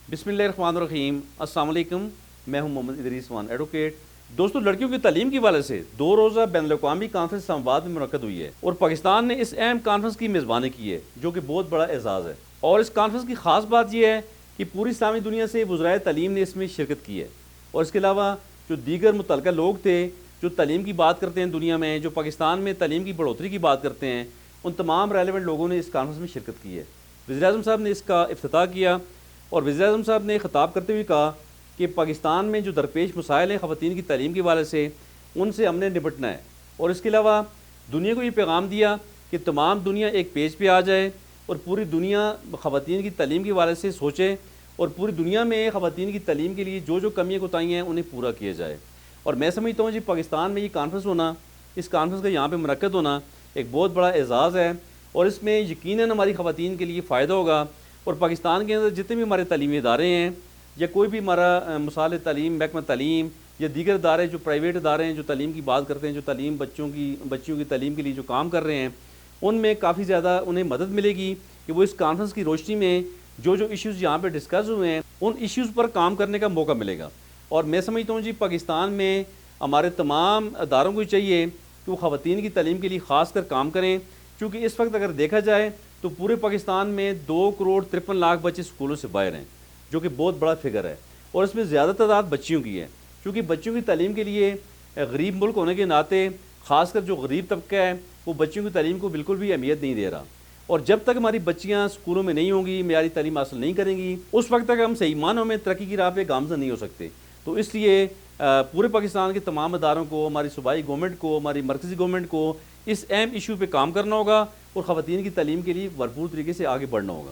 بسم اللہ الرحمن الرحیم، السلام علیکم۔ میں ہوں محمد ادریس وان ایڈوکیٹ۔ دوستو، لڑکیوں کی تعلیم کی حوالے سے 2 روزہ بین الاقوامی کانفرنس اسلام آباد میں منعقد ہوئی ہے اور پاکستان نے اس اہم کانفرنس کی میزبانی کی ہے، جو کہ بہت بڑا اعزاز ہے۔ اور اس کانفرنس کی خاص بات یہ ہے کہ پوری اسلامی دنیا سے وزرائے تعلیم نے اس میں شرکت کی ہے، اور اس کے علاوہ جو دیگر متعلقہ لوگ تھے جو تعلیم کی بات کرتے ہیں دنیا میں، جو پاکستان میں تعلیم کی بڑھوتری کی بات کرتے ہیں، ان تمام ریلیونٹ لوگوں نے اس کانفرنس میں شرکت کی ہے۔ وزیر اعظم صاحب نے اس کا افتتاح کیا اور وزیر اعظم صاحب نے خطاب کرتے ہوئے کہا کہ پاکستان میں جو درپیش مسائل ہیں خواتین کی تعلیم کے حوالے سے، ان سے ہم نے نپٹنا ہے۔ اور اس کے علاوہ دنیا کو یہ پیغام دیا کہ تمام دنیا ایک پیج پہ آ جائے اور پوری دنیا خواتین کی تعلیم کے حوالے سے سوچے، اور پوری دنیا میں خواتین کی تعلیم کے لیے جو کمیاں کوتاہیاں ہیں انہیں پورا کیا جائے۔ اور میں سمجھتا ہوں پاکستان میں یہ کانفرنس ہونا، اس کانفرنس کا یہاں پہ منعقد ہونا ایک بہت بڑا اعزاز ہے، اور اس میں یقیناً ہماری خواتین کے لیے فائدہ ہوگا۔ اور پاکستان کے اندر جتنے بھی ہمارے تعلیمی ادارے ہیں یا کوئی بھی ہمارا مثال تعلیم، محکمہ تعلیم یا دیگر ادارے جو پرائیویٹ ادارے ہیں جو تعلیم کی بات کرتے ہیں، جو تعلیم بچیوں کی تعلیم کے لیے جو کام کر رہے ہیں، ان میں کافی زیادہ انہیں مدد ملے گی کہ وہ اس کانفرنس کی روشنی میں جو ایشوز یہاں پہ ڈسکس ہوئے ہیں ان ایشوز پر کام کرنے کا موقع ملے گا۔ اور میں سمجھتا ہوں پاکستان میں ہمارے تمام اداروں کو چاہیے کہ وہ خواتین کی تعلیم کے لیے خاص کر کام کریں، کیونکہ اس وقت اگر دیکھا جائے تو پورے پاکستان میں 2,53,00,000 بچے اسکولوں سے باہر ہیں، جو کہ بہت بڑا فگر ہے، اور اس میں زیادہ تعداد بچیوں کی ہے، کیونکہ بچیوں کی تعلیم کے لیے غریب ملک ہونے کے ناطے خاص کر جو غریب طبقہ ہے وہ بچیوں کی تعلیم کو بالکل بھی اہمیت نہیں دے رہا۔ اور جب تک ہماری بچیاں اسکولوں میں نہیں ہوں گی، معیاری تعلیم حاصل نہیں کریں گی، اس وقت تک ہم صحیح معنوں میں ترقی کی راہ پہ گامزن نہیں ہو سکتے۔ تو اس لیے پورے پاکستان کے تمام اداروں کو، ہماری صوبائی گورنمنٹ کو، ہماری مرکزی گورنمنٹ کو اس اہم ایشو پہ کام کرنا ہوگا اور خواتین کی تعلیم کے لیے بھرپور طریقے سے آگے بڑھنا ہوگا۔